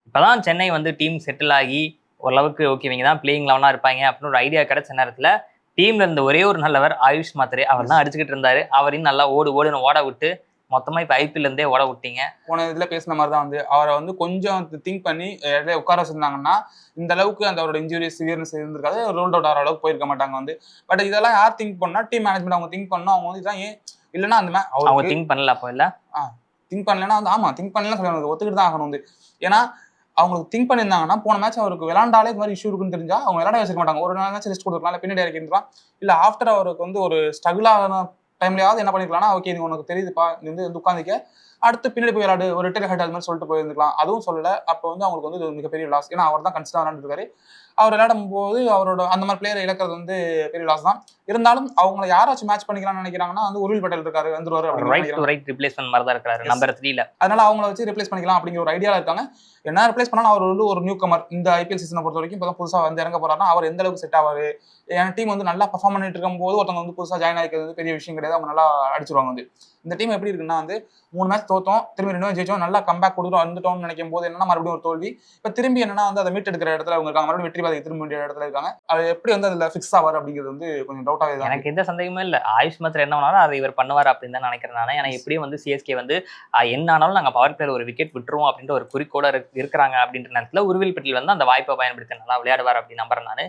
இப்பதான் சென்னை வந்து team settle ஆகி ஓரளவுக்கு ஓகே இவங்க தான் பிளேயிங் லெவனா இருப்பாங்க அப்படின்னு ஒரு ஐடியா கிடைச்ச நேரத்துல டீம்ல இருந்த ஒரே ஒரு நல்லவர் ஆயுஷ் மாத்திரை அவர் தான் அடிச்சுக்கிட்டு இருந்தாரு. அவரையும் நல்லா ஓடுன்னு ஓட விட்டு மொத்தமா இப்ப ஐபிஎல் இருந்தே ஓட விட்டீங்க. போன இதுல பேசின மாதிரி தான் வந்து அவரை வந்து கொஞ்சம் திங்க் பண்ணி உட்கார வச்சிருந்தாங்கன்னா இந்த அளவுக்கு அந்த அவரோட இன்ஜுரி சிவியர்னஸ் இருந்திருக்காது, ரோல்ட் அவுட் ஆகிற அளவுக்கு போயிருக்க மாட்டாங்க வந்து. பட் இதெல்லாம் யார் திங்க் பண்ணா டீம் மேனேஜ்மெண்ட் அவங்க திங்க் பண்ணணும். அவங்க வந்து இதான் ஏன் இல்லைன்னா அந்த அவங்க திங்க் பண்ணல அப்போ இல்ல திங்க் பண்ணலன்னா வந்து ஆமா திங்க் பண்ணலாம் சொல்லி ஒத்துக்கிட்டு தான் ஆகணும் வந்து. ஏன்னா அவங்களுக்கு திங்க் பண்ணியிருந்தாங்கன்னா போன மேட்ச் அவருக்கு விளாண்டாலே இது மாதிரி இஷ்யூ இருக்குன்னு தெரிஞ்சா அவங்க விளையாட வச்சிருக்க மாட்டாங்க. ஒரு நாள் மேட்ச் ரெஸ்ட் கொடுத்துருக்கலாம், இல்லை பின்னாடி இறக்கிருக்கலாம், இல்லை ஆஃப்டர் அவருக்கு வந்து ஒரு ஸ்ட்ரகிள் ஆகின டைம்லயாவது என்ன பண்ணிருக்கலாம்னா ஓகே இது உனக்கு தெரியுதுப்பா இது வந்து உட்காந்துக்க அடுத்து பின்னாடி போய் விளையாடு ஒரு ரிட்டையர் ஹெட் அது மாதிரி சொல்லிட்டு போயிருந்துக்கலாம். அதுவும் சொல்லல. அப்போ வந்து அவங்களுக்கு வந்து மிகப்பெரிய லாஸ். ஏன்னா அவர் தான் கன்சிஸ்டன்டா விளையாண்டுருக்காரு. அவர் விளையாடும் போது அவரோட அந்த மாதிரி பிளேயரை இழக்கிறது வந்து பெரிய லாஸ் தான். இருந்தாலும் அவங்கள யாராச்சும் மேட்ச் பண்ணிக்கலாம்னு நினைக்கிறாங்கன்னா வந்து உருவில் பட்டேல் இருக்காரு வந்துருவாரு ரைட் ரிப்ளேஸ்மென்ட் மாதிரி தான் இருக்காரு நம்பர் 3ல. அதனால அவங்கள வச்சு ரிப்ளேஸ் பண்ணிக்கலாம் அப்படிங்கிற ஒரு ஐடியால இருக்காங்க. என்ன ரிப்ளேஸ் பண்ணாலும் அவர் வந்து ஒரு நியூ கமர் இந்த ஐபிஎல் சீசனை பொறுத்த வரைக்கும் இப்போ புதுசாக வந்து இறங்க போறாருன்னா அவர் எந்த அளவுக்கு செட் ஆவாரு. என் டீம் வந்து நல்லா பர்ஃபார்ம் பண்ணிட்டு இருக்கும் போது ஒருத்தவங்க வந்து புதுசாக ஜாயின் ஆகிக்கிறது பெரிய விஷயம் கிடையாது. அவங்க நல்லா அடிச்சிருவாங்க வந்து. இந்த டீம் எப்படி இருக்குன்னா வந்து 3 மேட்ச் தோத்தோம், திரும்பி 2 மேட்ச் ஜெயிச்சோம், நல்லா கம்பேக் கொடுத்துட்டு வந்துட்டோம்னு நினைக்கும் போது என்னன்னா மறுபடியும் ஒரு தோல்வி. இப்போ திரும்பி என்னன்னா வந்து அதை மீட் எடுக்கிற இடத்துல அவங்க இருக்காங்க, மறுபடியும் வெற்றி பாதைக்கு திரும்ப வேண்டிய இடத்துல இருக்காங்க. அது எப்படி வந்து அதில் ஃபிக்ஸ் ஆவார் அப்படிங்கிறது வந்து கொஞ்சம் டவுட்டாக இருக்கு. எனக்கு எந்த சந்தேகமே இல்லை. ஆயுஷ் மாத்திரம் என்ன பண்ணாலும் அதை இவர் பண்ணுவார் அப்படின்னு தான் நினைக்கிறேன் நான். ஏன்னா எப்படியும் வந்து சிஎஸ்கே வந்து என்ன ஆனாலும் நாங்கள் பவர் பிளேயர் ஒரு விக்கெட் விட்டுருவோம் அப்படின்ற ஒரு குறிக்கோட இருக்கிறாங்க அப்படின்ற நேரத்தில் உருவில் பட்டியல் வந்து அந்த வாய்ப்பை பயன்படுத்தி நல்லா விளையாடுவார் அப்படின்னு நம்புறேன் நான்.